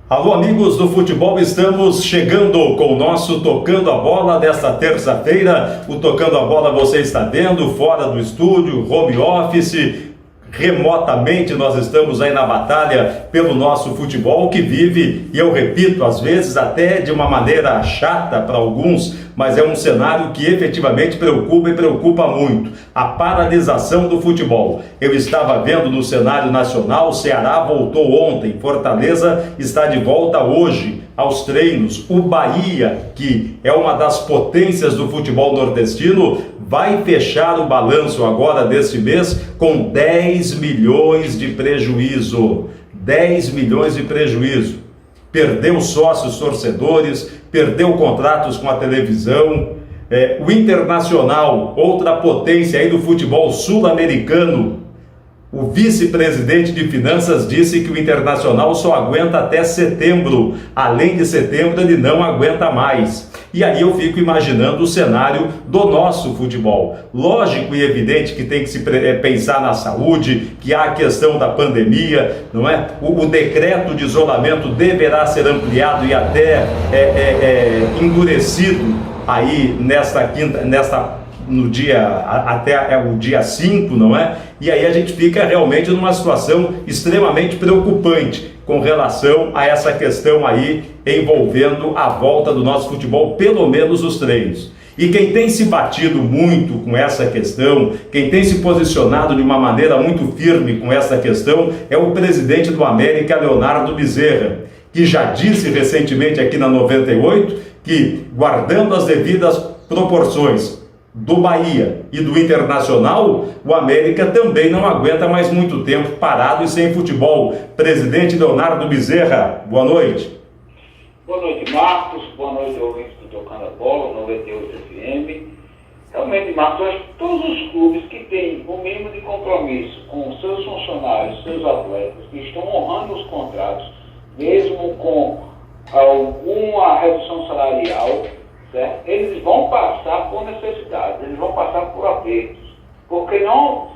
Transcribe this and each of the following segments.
Alô, amigos do futebol, estamos chegando com o nosso Tocando a Bola desta terça-feira. O Tocando a Bola você está vendo fora do estúdio, home office, remotamente nós estamos aí na batalha pelo nosso futebol que vive, e eu repito, às vezes até de uma maneira chata para alguns, mas é um cenário que efetivamente preocupa e preocupa muito. A paralisação do futebol. Eu estava vendo no cenário nacional, o Ceará voltou ontem, Fortaleza está de volta hoje aos treinos. O Bahia, que é uma das potências do futebol nordestino, vai fechar o balanço agora deste mês com 10 milhões de prejuízo. 10 milhões de prejuízo. Perdeu sócios torcedores, perdeu contratos com a televisão. O Internacional, outra potência aí do futebol sul-americano, o vice-presidente de finanças disse que o Internacional só aguenta até setembro. Além de setembro, ele não aguenta mais. E aí eu fico imaginando o cenário do nosso futebol. Lógico e evidente que tem que se pensar na saúde, que há a questão da pandemia, não é? O decreto de isolamento deverá ser ampliado e até endurecido aí no dia, até o dia 5, não é? E aí a gente fica realmente numa situação extremamente preocupante com relação a essa questão aí envolvendo a volta do nosso futebol, pelo menos os treinos. E quem tem se batido muito com essa questão, quem tem se posicionado de uma maneira muito firme com essa questão, é o presidente do América, Leonardo Bezerra, que já disse recentemente aqui na 98 que, guardando as devidas proporções do Bahia e do Internacional, o América também não aguenta mais muito tempo parado e sem futebol. Presidente Leonardo Bezerra, boa noite. Boa noite, Marcos. Boa noite, ouvintes do Tocando a Bola, 98 FM. Realmente, Marcos, acho que todos os clubes que têm o mínimo de compromisso com seus funcionários, seus atletas, que estão honrando os contratos, mesmo com alguma redução salarial, certo? Eles vão passar por necessidades, eles vão passar por apertos, porque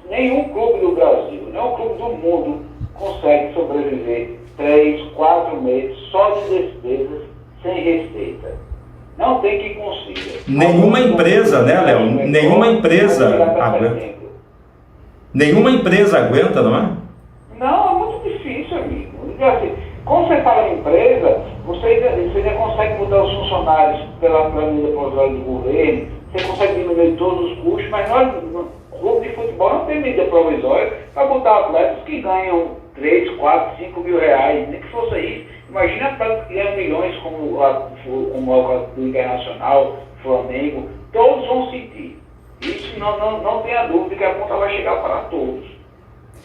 nenhum clube do Brasil, nenhum clube do mundo consegue sobreviver 3, 4 meses só de despesas sem receita. Não tem que consiga. Nenhuma empresa, né, Léo? Nenhuma empresa aguenta. Nenhuma empresa aguenta, não é? Não, é muito difícil, amigo. Assim, quando você fala em empresa, você ainda consegue mudar os funcionários pela medida provisória do governo, você consegue diminuir todos os custos, mas nós, no clube de futebol, não tem medida provisória para botar atletas que ganham 3, 4, 5 mil reais, nem que fosse isso. Imagina atletas que ganham milhões como o do Internacional, Flamengo, todos vão sentir. Isso não tenha dúvida que a conta vai chegar para todos.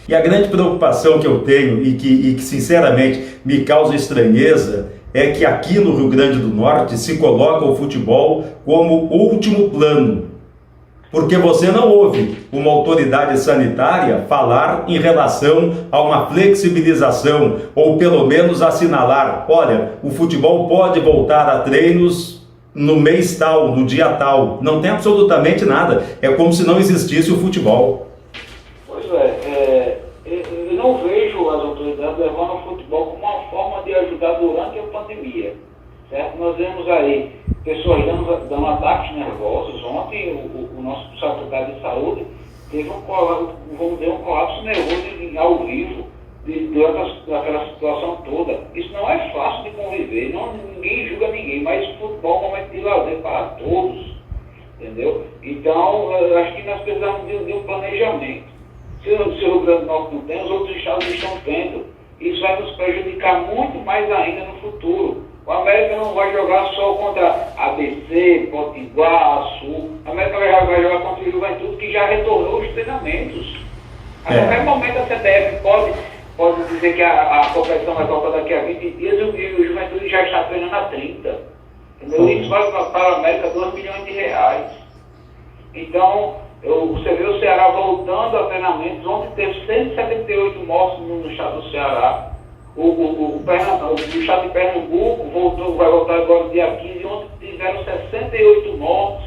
E a grande preocupação que eu tenho e que sinceramente me causa estranheza é que aqui no Rio Grande do Norte se coloca o futebol como último plano, porque você não ouve uma autoridade sanitária falar em relação a uma flexibilização ou pelo menos assinalar, olha, o futebol pode voltar a treinos no mês tal, no dia tal. Não tem absolutamente nada, é como se não existisse o futebol. Pois é, eu não vejo as autoridades levando o futebol como uma forma de ajudar durante a pandemia, certo? Nós vemos aí pessoas dando ataques nervosos. Ontem o nosso secretário de saúde teve um colapso nervoso ao vivo daquela situação toda. Isso não é fácil de conviver, ninguém julga ninguém, mas o futebol é um momento de lazer para todos, entendeu? Então, eu acho que nós precisamos de um planejamento. Se o Rio Grande do Norte não tem, os outros estados estão tendo. Isso vai nos prejudicar muito mais ainda no futuro. O América não vai jogar só contra ABC, Potiguar, Sul. O América vai jogar contra o Juventude, que já retornou os treinamentos. A qualquer momento a CBF pode dizer que a competição vai voltar daqui a 20 dias e o Juventude já está treinando há 30. Entendeu? Isso vai para a América 2 milhões de reais. Então, você vê o Ceará voltando a treinamentos, onde teve 178 mortos no estado do Ceará. O estado de Pernambuco vai voltar agora no dia 15, onde tiveram 68 mortos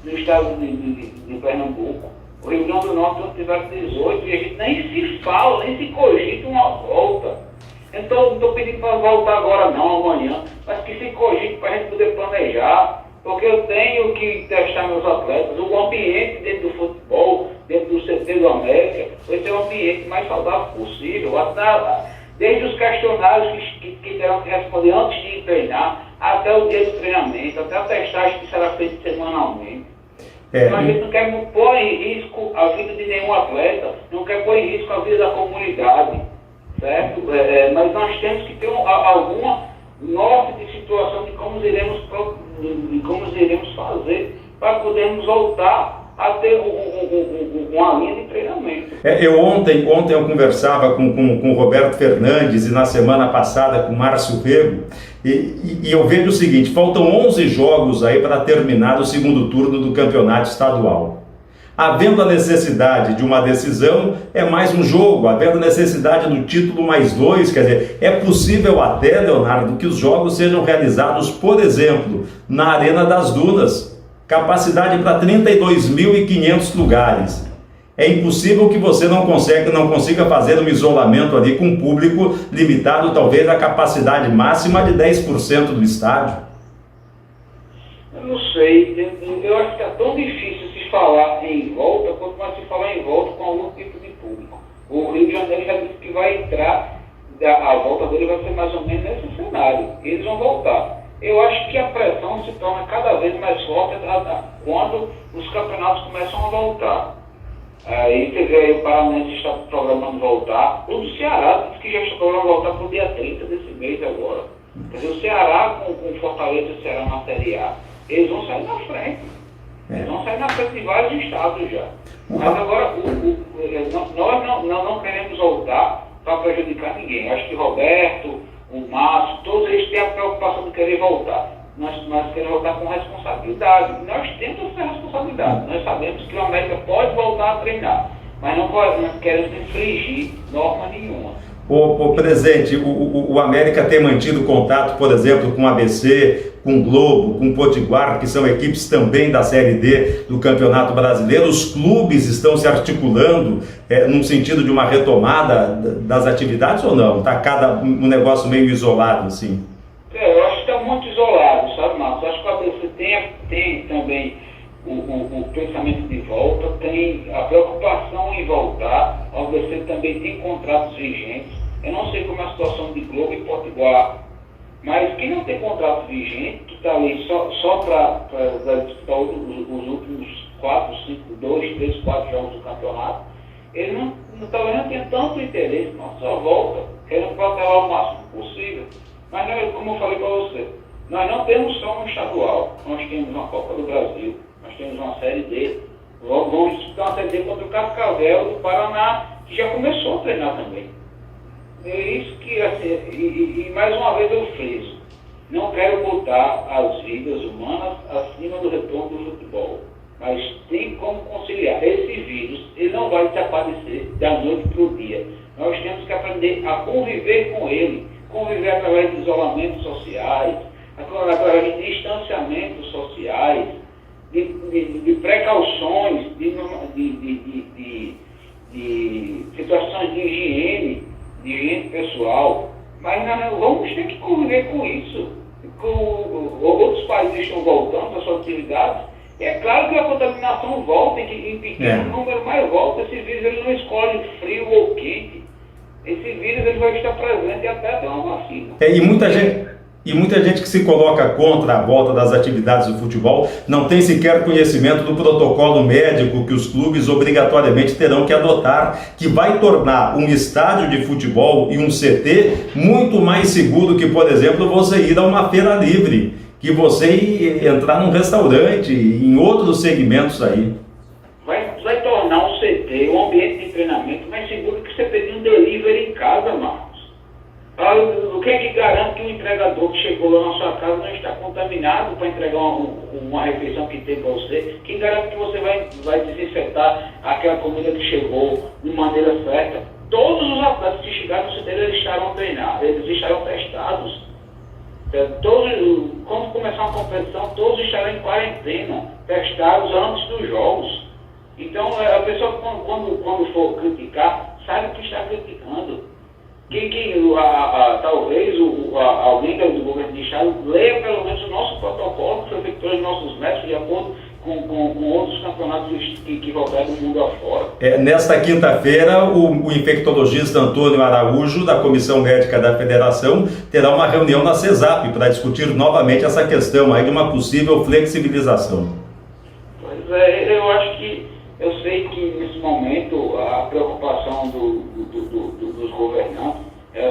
no estado de Pernambuco. O Rio Grande do Norte onde tiveram 18, e a gente nem se fala, nem se cogita uma volta. Eu não estou pedindo para voltar agora não, amanhã, mas que se cogite para a gente poder planejar, porque eu tenho que testar meus atletas. O ambiente dentro do futebol, dentro do CT do América, vai ser o ambiente mais saudável possível. Desde os questionários que terão que responder antes de treinar, até o dia do treinamento, até a testagem que será feita semanalmente. Então a gente não quer pôr em risco a vida de nenhum atleta, não quer pôr em risco a vida da comunidade, certo? Mas nós temos que ter alguma norte de situação de como iremos fazer para podermos voltar a ter uma linha de treinamento. Ontem eu conversava com o Roberto Fernandes e na semana passada com o Márcio Rego, e eu vejo o seguinte: faltam 11 jogos aí para terminar o segundo turno do campeonato estadual. Havendo a necessidade de uma decisão, é mais um jogo. Havendo necessidade do título, mais 2. Quer dizer, é possível até, Leonardo, que os jogos sejam realizados, por exemplo, na Arena das Dunas. Capacidade para 32.500 lugares. É impossível que você não consiga fazer um isolamento ali com um público limitado, talvez a capacidade máxima de 10% do estádio. Eu não sei, eu acho que é tão difícil se falar em volta, quanto mais se falar em volta com algum tipo de público. O Rio de Janeiro já disse que vai entrar, a volta dele vai ser mais ou menos nesse cenário. Eles vão voltar. Eu acho que a pressão se torna cada vez mais forte quando os campeonatos começam a voltar. Aí você vê aí o Paranense está programando voltar. O do Ceará disse que já está programando voltar para o dia 30 desse mês agora. Quer dizer, o Ceará com o Fortaleza e o Ceará na Série A, eles vão sair na frente. Eles vão sair na frente de vários estados já. Mas agora, nós não queremos voltar para prejudicar ninguém. Acho que Roberto, o Márcio, todos eles têm a preocupação de querer voltar. Nós queremos voltar com responsabilidade. Nós temos essa responsabilidade. Nós sabemos que o América pode voltar a treinar, mas não queremos infringir norma nenhuma. O presidente, o América tem mantido contato, por exemplo, com o ABC, com o Globo, com o Potiguar, que são equipes também da Série D do Campeonato Brasileiro. Os clubes estão se articulando num sentido de uma retomada das atividades ou não? Está um negócio meio isolado, assim? Eu acho que está muito isolado, sabe, Marcos? Acho que o ABC tem também o pensamento de volta, tem a preocupação em voltar. O ABC também tem contratos vigentes. Eu não sei como é a situação de Globo e Potiguar, mas quem não tem contrato vigente, que está ali só para disputar os últimos 4, 5, 2, 3, 4 jogos do campeonato, ele talvez não tenha tanto interesse, não, só volta, querendo protelar o máximo possível. Mas, como eu falei para você, nós não temos só um estadual, nós temos uma Copa do Brasil, nós temos uma Série D, vamos disputar uma Série D contra o Cascavel do Paraná, que já começou a treinar também. É isso que, assim, e mais uma vez eu friso, não quero botar as vidas humanas acima do retorno do futebol, mas tem como conciliar. Esse vírus, ele não vai desaparecer da noite para o dia. Nós temos que aprender a conviver com ele, conviver através de isolamentos sociais, através de distanciamentos sociais, de precauções, de situações de higiene pessoal, mas nós vamos ter que conviver com isso. Outros países estão voltando às suas atividades, e é claro que a contaminação volta, em pequeno número, mas volta. Esse vírus ele não escolhe frio ou quente. Esse vírus ele vai estar presente até ter uma vacina. E muita gente que se coloca contra a volta das atividades do futebol não tem sequer conhecimento do protocolo médico que os clubes obrigatoriamente terão que adotar, que vai tornar um estádio de futebol e um CT muito mais seguro que, por exemplo, você ir a uma feira livre, que você entrar num restaurante, em outros segmentos aí. Vai tornar um CT, um ambiente de treinamento mais seguro que você pedir um delivery em casa, Marcos. O que é que garante que o entregador que chegou lá na sua casa não está contaminado para entregar uma refeição que tem para você? Quem garante que você vai desinfetar aquela comida que chegou de maneira certa? Todos os atletas que chegaram no CT, eles estarão treinados, eles estarão testados. Quando começar uma competição, todos estarão em quarentena, testados antes dos jogos. Então, a pessoa, quando for criticar, sabe o que está criticando. talvez alguém do governo de estado leia pelo menos o nosso protocolo que foi feito pelos nossos médicos de acordo com outros campeonatos que voltaram do mundo afora. Nesta quinta-feira, o infectologista Antônio Araújo, da Comissão Médica da Federação, terá uma reunião na CESAP para discutir novamente essa questão aí de uma possível flexibilização. Pois é, eu sei que nesse momento a preocupação dos governantes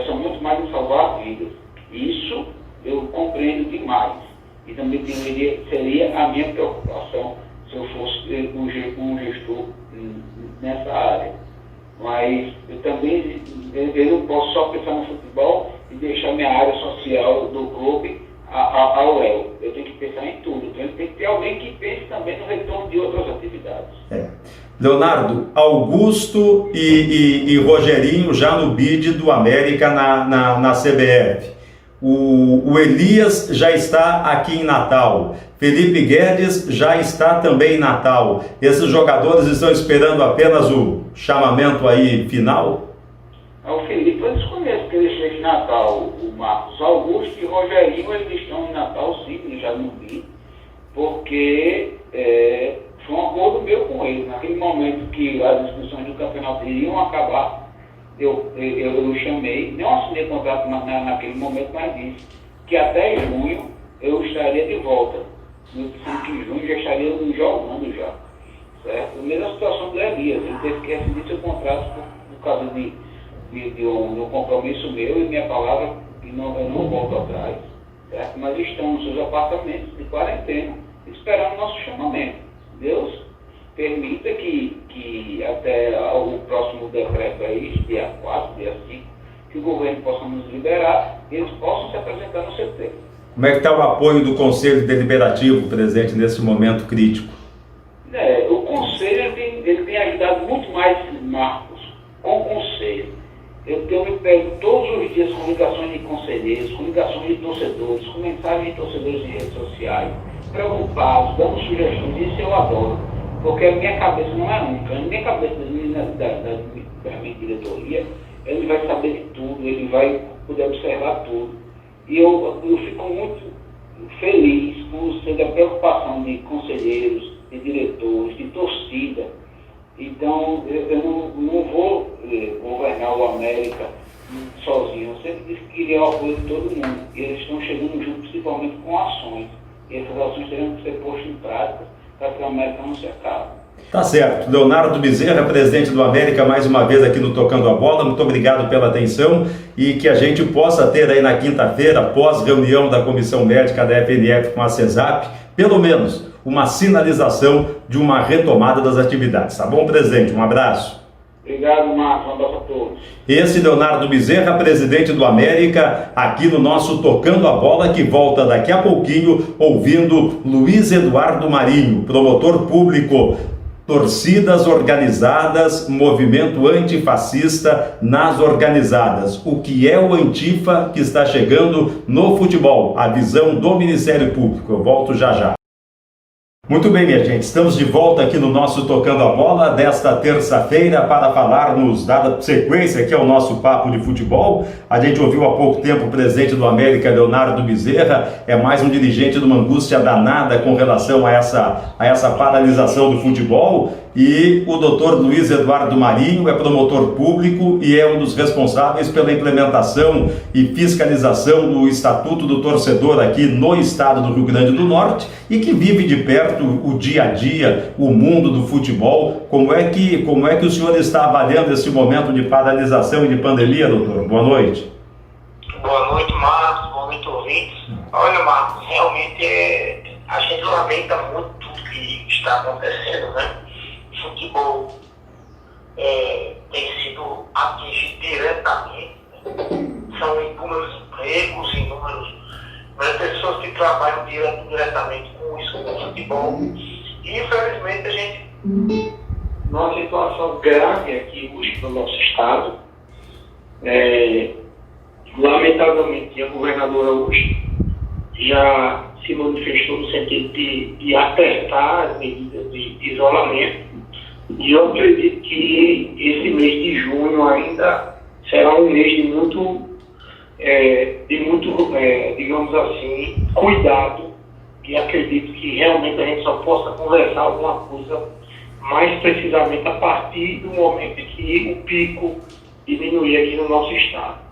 são muito mais em salvar vidas. Isso eu compreendo demais. E também seria a minha preocupação se eu fosse um gestor nessa área. Mas eu não posso só pensar no futebol e deixar minha área social do clube ao léu. Eu tenho que pensar em tudo. Então tem que ter alguém que pense também no retorno de outras atividades. Leonardo, Augusto e Rogerinho já no bid do América na CBF. O Elias já está aqui em Natal. Felipe Guedes já está também em Natal. Esses jogadores estão esperando apenas o chamamento aí final? O Felipe eu desconheço que ele esteja em Natal. O Marcos Augusto e Rogerinho eles estão em Natal, sim, já no bid, porque foi um acordo meu com eles. Naquele momento que as inscrições do campeonato iriam acabar, eu chamei, não assinei contrato naquele momento, mas disse que até junho eu estaria de volta. No em junho já estaria jogando já. Certo? A mesma situação do Elias, ele teve que rescindir seu contrato por causa de um compromisso meu e minha palavra, que eu não volto atrás. Certo? Mas estão nos seus apartamentos de quarentena, esperando o nosso chamamento. Deus permita que até o próximo decreto aí, dia 4, dia 5, que o governo possa nos liberar e eles possam se apresentar no CT. Como é que está o apoio do Conselho Deliberativo presente nesse momento crítico? O Conselho ele tem ajudado muito mais, Marcos, com o Conselho. Eu me pego todos os dias com ligações de conselheiros, com ligações de torcedores, com mensagens de torcedores em redes sociais, preocupados, dando sugestões, isso eu adoro. Porque a minha cabeça não é única, a minha cabeça da minha diretoria, ele vai saber de tudo, ele vai poder observar tudo. E eu fico muito feliz por ser da preocupação de conselheiros, de diretores, de torcida. Então, eu não vou governar o América sozinho. Eu sempre disse que queria o apoio de todo mundo. E eles estão chegando junto, principalmente com ações. E essas ações terão que ser postas em prática para que o América não se acabe. Tá certo. Leonardo Bezerra, presidente do América, mais uma vez aqui no Tocando a Bola. Muito obrigado pela atenção e que a gente possa ter aí na quinta-feira, após reunião da Comissão Médica da FNF com a CESAP, pelo menos uma sinalização de uma retomada das atividades. Tá bom, presidente? Um abraço. Obrigado, Marcos. Um abraço a todos. Esse Leonardo Bezerra, presidente do América, aqui no nosso Tocando a Bola, que volta daqui a pouquinho, ouvindo Luiz Eduardo Marinho, promotor público. Torcidas organizadas, movimento antifascista nas organizadas. O que é o Antifa que está chegando no futebol? A visão do Ministério Público. Eu volto já já. Muito bem, minha gente, estamos de volta aqui no nosso Tocando a Bola desta terça-feira para falarmos, dada sequência aqui ao nosso papo de futebol. A gente ouviu há pouco tempo o presidente do América, Leonardo Bezerra, é mais um dirigente de uma angústia danada com relação a essa paralisação do futebol. E o doutor Luiz Eduardo Marinho é promotor público e é um dos responsáveis pela implementação e fiscalização do Estatuto do Torcedor aqui no estado do Rio Grande do Norte e que vive de perto o dia a dia, o mundo do futebol. Como é que o senhor está avaliando esse momento de paralisação e de pandemia, doutor? Boa noite. Boa noite, Marcos. Boa noite, ouvintes. Olha, Marcos, realmente a gente lamenta muito tudo que está acontecendo, né? O futebol tem sido atingido diretamente. São inúmeros empregos, inúmeros pessoas que trabalham diretamente com isso, com o futebol. E infelizmente a gente, numa situação grave aqui hoje no nosso estado, lamentavelmente a governadora hoje já se manifestou no sentido de apertar as medidas de isolamento. E eu acredito que esse mês de junho ainda será um mês de muito, digamos assim, cuidado, e acredito que realmente a gente só possa conversar alguma coisa mais precisamente a partir do momento em que o pico diminuir aqui no nosso estado.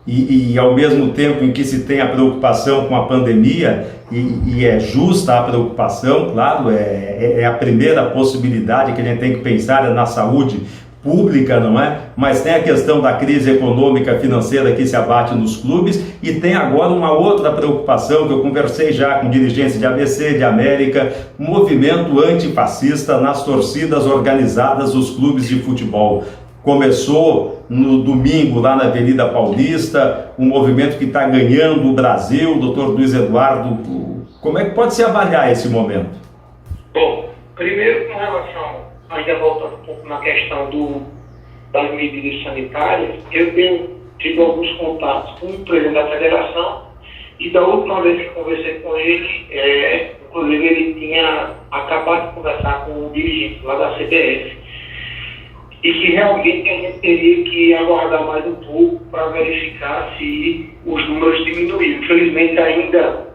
E ao mesmo tempo em que se tem a preocupação com a pandemia, e é justa a preocupação, claro, é a primeira possibilidade que a gente tem que pensar na saúde pública, não é? Mas tem a questão da crise econômica financeira que se abate nos clubes, e tem agora uma outra preocupação que eu conversei já com dirigentes de ABC, de América, movimento antifascista nas torcidas organizadas dos clubes de futebol. Começou no domingo lá na Avenida Paulista, um movimento que está ganhando o Brasil. Doutor Luiz Eduardo, como é que pode se avaliar esse momento? Bom, primeiro com relação, ainda voltando um pouco na questão das medidas sanitárias, eu tenho tido alguns contatos com o presidente da federação, e da última vez que conversei com ele, inclusive ele tinha acabado de conversar com o dirigente lá da CBF, e que realmente a gente teria que aguardar mais um pouco para verificar se os números diminuíram. Infelizmente ainda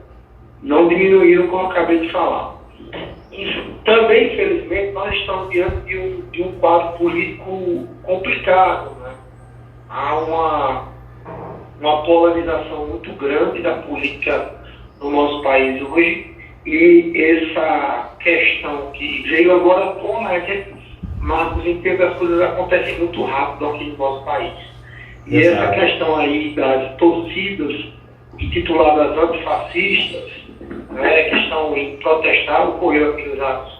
não diminuíram, como eu acabei de falar. Também, infelizmente, nós estamos diante de um quadro político complicado, né? Há uma polarização muito grande da política no nosso país hoje, e essa questão que veio agora à tona é que Marcos, entende, as coisas acontecem muito rápido aqui no nosso país. E Exato. Essa questão aí das torcidas intituladas antifascistas, né, que estão em protestar, ocorreu aqueles atos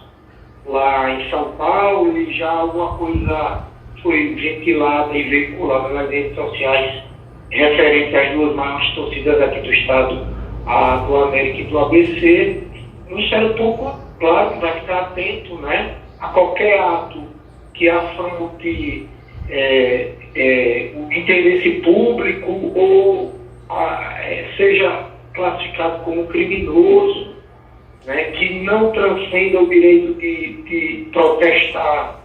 lá em São Paulo, e já alguma coisa foi ventilada e veiculada nas redes sociais referente às duas maiores torcidas aqui do estado, a do América e do ABC. O Ministério Público, claro, que vai ficar atento, né, a qualquer ato que afronte o interesse público ou seja classificado como criminoso, né, que não transcenda o direito de protestar,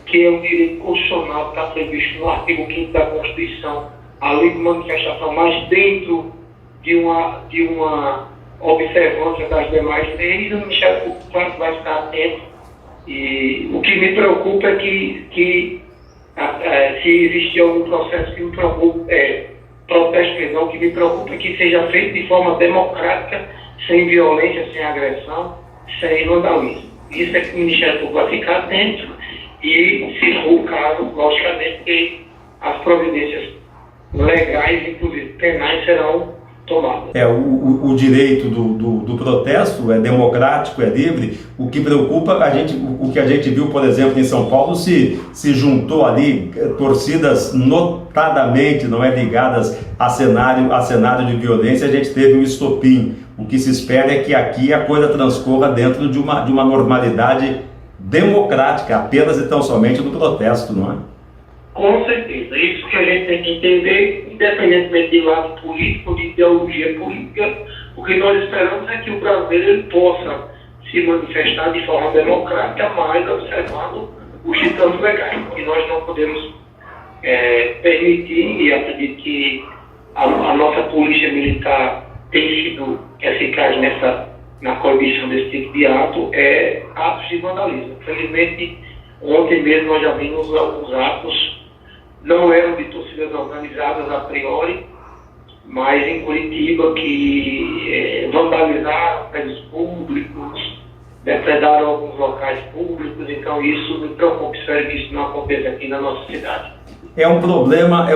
que é um direito constitucional que está previsto no artigo 5º da Constituição, a lei de manifestação, mas dentro de uma observância das demais leis. O Ministério Público, claro, vai ficar atento. E o que me preocupa é que se existir algum processo que me preocupa, o que me preocupa é que seja feito de forma democrática, sem violência, sem agressão, sem vandalismo. Isso é que o Ministério Público vai ficar atento, e, se for o caso, logicamente, que as providências legais, inclusive penais, serão tomadas. O direito do protesto é democrático, é livre. O que preocupa, o que a gente viu, por exemplo, em São Paulo, se juntou ali torcidas notadamente não ligadas a cenário de violência. A gente teve um estopim. O que se espera é que aqui a coisa transcorra dentro de uma normalidade democrática, apenas e tão somente do protesto, não é? Com certeza, isso que a gente tem que entender, independentemente de lado político, de ideologia política. O que nós esperamos é que o brasileiro ele possa se manifestar de forma democrática, mas observando os ditames legais, porque nós não podemos permitir, e acredito que a nossa polícia militar tem sido eficaz na coibição desse tipo de ato, atos de vandalismo. Infelizmente, ontem mesmo nós já vimos alguns atos, não eram de torcidas organizadas a priori, mas em Curitiba, que vandalizaram prédios públicos, depredaram alguns locais públicos. Então isso me preocupa, espero que isso não aconteça aqui na nossa cidade. É um problema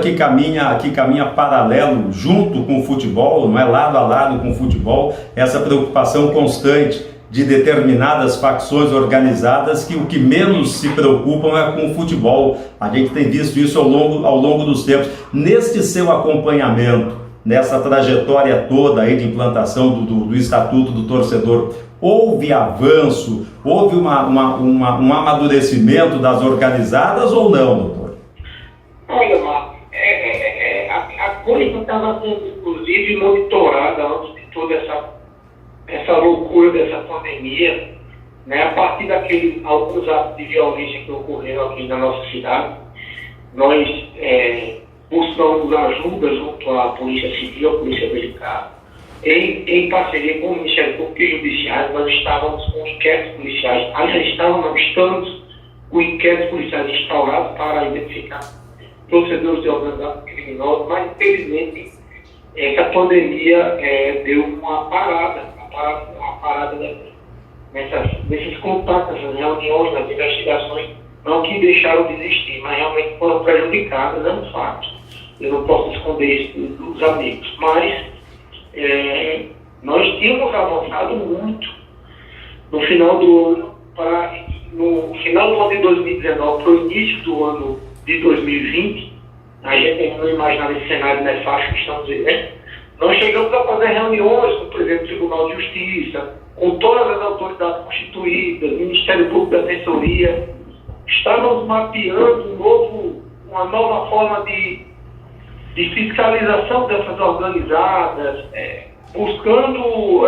que caminha paralelo junto com o futebol, não é, lado a lado com o futebol, essa preocupação constante de determinadas facções organizadas que o que menos se preocupam é com o futebol. A gente tem visto isso ao longo dos tempos. Neste seu acompanhamento, nessa trajetória toda aí de implantação do Estatuto do Torcedor, houve avanço, houve um amadurecimento das organizadas ou não, doutor? Olha, Marcos, a coisa estava sendo, inclusive, monitorada antes de toda essa loucura dessa pandemia, né? A partir alguns atos de violência que ocorreram aqui na nossa cidade, nós buscamos ajuda junto à Polícia Civil, à Polícia Militar, em parceria com o Ministério Público e Judiciário. Nós estávamos com inquéritos policiais, estamos com inquéritos policiais instaurados para identificar torcedores de organizados criminosos, mas infelizmente essa pandemia deu uma parada nesses contatos, nessas reuniões, nas investigações, não que deixaram de existir, mas realmente foram prejudicadas, é um fato. Eu não posso esconder isso dos amigos, mas nós tínhamos avançado muito no final do ano, no final do ano de 2019 para o início do ano de 2020, a gente não imaginava esse cenário nefasto que estamos vivendo. Nós chegamos a fazer reuniões com o presidente do Tribunal de Justiça, com todas as autoridades constituídas, Ministério Público da Defensoria. Estávamos mapeando uma nova forma de fiscalização dessas organizadas, buscando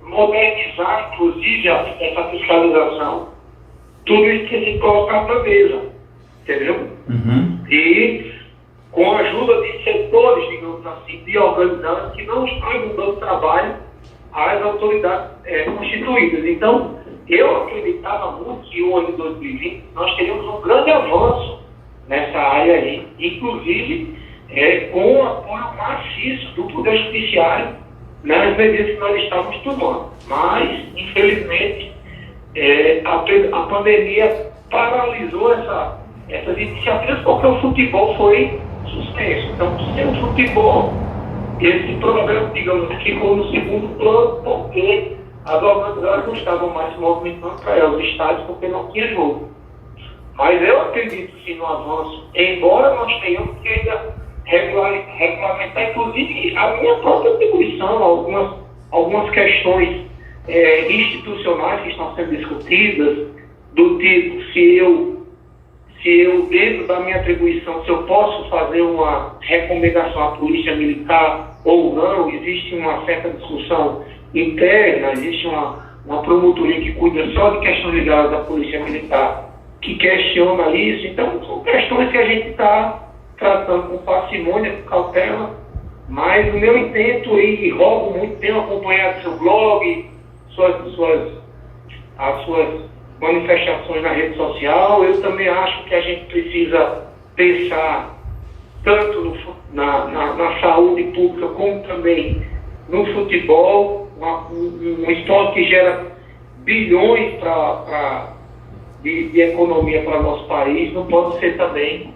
modernizar, inclusive, essa fiscalização. Tudo isso que se colocar na mesa, entendeu? Uhum. E com a ajuda de setores, digamos assim, de organizadas que não estão dando trabalho às autoridades constituídas. Então, eu acreditava muito que o ano de 2020 nós teríamos um grande avanço nessa área aí, inclusive com o apoio maciço do Poder Judiciário nas medidas que nós estávamos tomando. Mas, infelizmente, a pandemia paralisou essas iniciativas porque o futebol foi suspenso. Então, sem o futebol, esse problema, digamos, ficou no segundo plano porque as organizadas não estavam mais se movimentando para os estádios porque não tinha jogo. Mas eu acredito sim no avanço, embora nós tenhamos que ainda regulamentar, inclusive, a minha própria atribuição, algumas questões institucionais que estão sendo discutidas, do tipo, se eu, dentro da minha atribuição, se eu posso fazer uma recomendação à Polícia Militar ou não. Existe uma certa discussão interna, existe uma promotoria que cuida só de questões ligadas à Polícia Militar, que questiona isso. Então, são questões que a gente está tratando com parcimônia, com cautela, mas o meu intento, e rogo muito, tenho acompanhado seu blog, as suas manifestações na rede social. Eu também acho que a gente precisa pensar tanto na saúde pública como também no futebol, um esporte que gera bilhões de economia para o nosso país, não pode ser também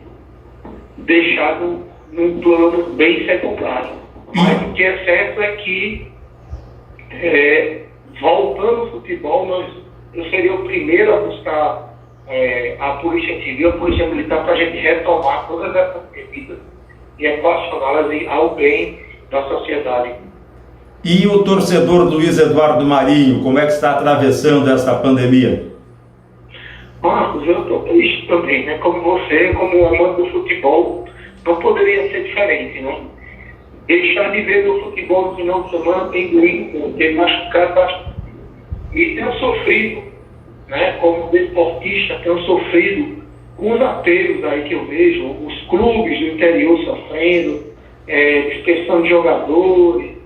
deixado num plano bem secundário. Mas o que é certo é que, voltando ao futebol, eu seria o primeiro a buscar a Polícia Civil, a Polícia Militar, para a gente retomar todas essas medidas e equacioná-las ao bem da sociedade. E o torcedor Luiz Eduardo Marinho, como é que está atravessando essa pandemia? Marcos, eu estou triste também, né? Como você, como amante do futebol, não poderia ser diferente, né? Deixar de ver o futebol no final de semana tem doído, tem machucado bastante. E tenho sofrido, né? Como desportista, tenho sofrido com os apelos aí que eu vejo, os clubes do interior sofrendo, dispersão de jogadores,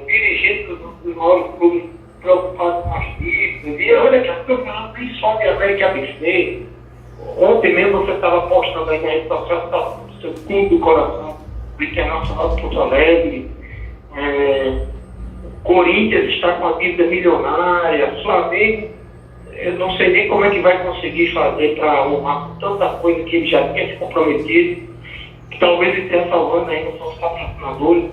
dirigentes dos maiores clubes preocupados com as dívidas. E olha que o campeonato nem só de América ABC. Ontem mesmo você estava postando aí na rede social do seu clube do coração, do Internacional de Porto Alegre. Corinthians está com a dívida milionária. Flamengo, eu não sei nem como é que vai conseguir fazer para arrumar tanta coisa que ele já tinha se comprometido. Talvez ele tenha salvando ainda são os patrocinadores.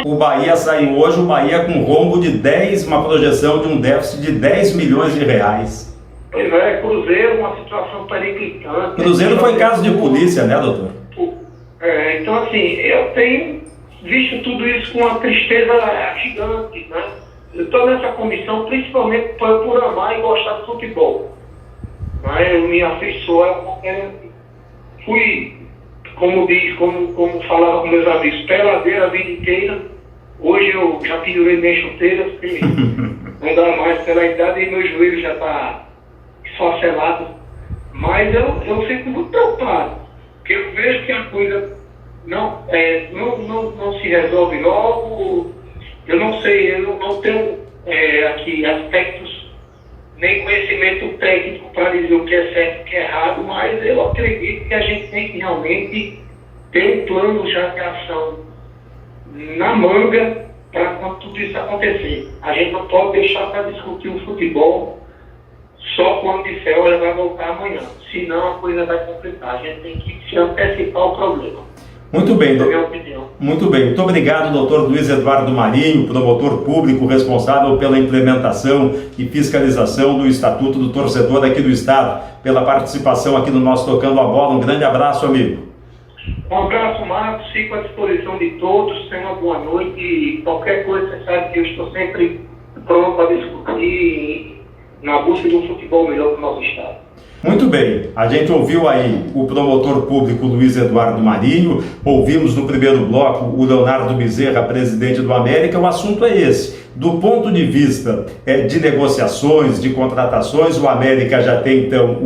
O Bahia saiu hoje, o Bahia com rombo de 10, uma projeção de um déficit de 10 milhões de reais. Pois é, Cruzeiro, uma situação periclitante. Cruzeiro foi caso de polícia, né, doutor? Então, assim, eu tenho visto tudo isso com uma tristeza gigante, né? Eu estou nessa comissão principalmente por amar e gostar de futebol. Né? Eu me afeiçoo, fui, como falava com meus amigos, peladeira a vida inteira. Hoje eu já pendurei minhas chuteiras, porque não dá mais pela idade e meu joelho já está esfacelado. Mas eu fico muito preocupado, porque eu vejo que a coisa não se resolve logo. Eu não sei, eu não tenho aqui aspectos, nem conhecimento técnico para dizer o que é certo e o que é errado, mas eu acredito que a gente tem que realmente ter um plano já de ação na manga para quando tudo isso acontecer. A gente não pode deixar para discutir o futebol só quando disser, olha, vai voltar amanhã. Senão a coisa vai complicar. A gente tem que se antecipar o problema. Muito bem, na minha opinião. Muito bem. Muito obrigado, doutor Luiz Eduardo Marinho, promotor público responsável pela implementação e fiscalização do Estatuto do Torcedor aqui do Estado, pela participação aqui no nosso Tocando a Bola. Um grande abraço, amigo. Um abraço, Marcos. Fico à disposição de todos. Tenha uma boa noite. E qualquer coisa, você sabe que eu estou sempre pronto para discutir na busca de um futebol melhor para o nosso Estado. Muito bem, a gente ouviu aí o promotor público Luiz Eduardo Marinho, ouvimos no primeiro bloco o Leonardo Bezerra, presidente do América. O assunto é esse. Do ponto de vista de negociações, de contratações, o América já tem então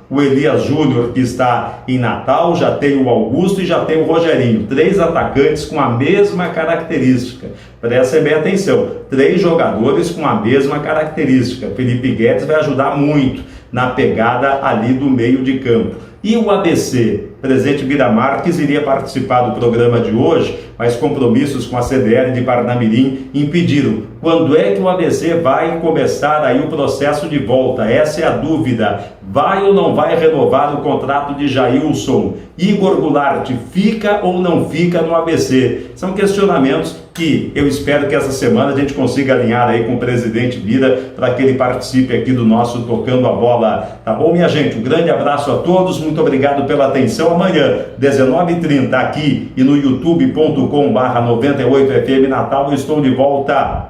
o Elias Júnior, que está em Natal, já tem o Augusto e já tem o Rogerinho. 3 atacantes com a mesma característica. Prestem bem atenção, 3 jogadores com a mesma característica. Felipe Guedes vai ajudar muito na pegada ali do meio de campo. E o ABC, presidente Bira Marques, iria participar do programa de hoje, mas compromissos com a CDL de Parnamirim impediram. Quando é que o ABC vai começar aí o processo de volta? Essa é a dúvida. Vai ou não vai renovar o contrato de Jailson? Igor Goulart fica ou não fica no ABC? São questionamentos que eu espero que essa semana a gente consiga alinhar aí com o presidente Bira para que ele participe aqui do nosso Tocando a Bola. Tá bom, minha gente? Um grande abraço a todos, muito obrigado pela atenção. Amanhã, 19h30, aqui e no youtube.com/98FM Natal, eu estou de volta.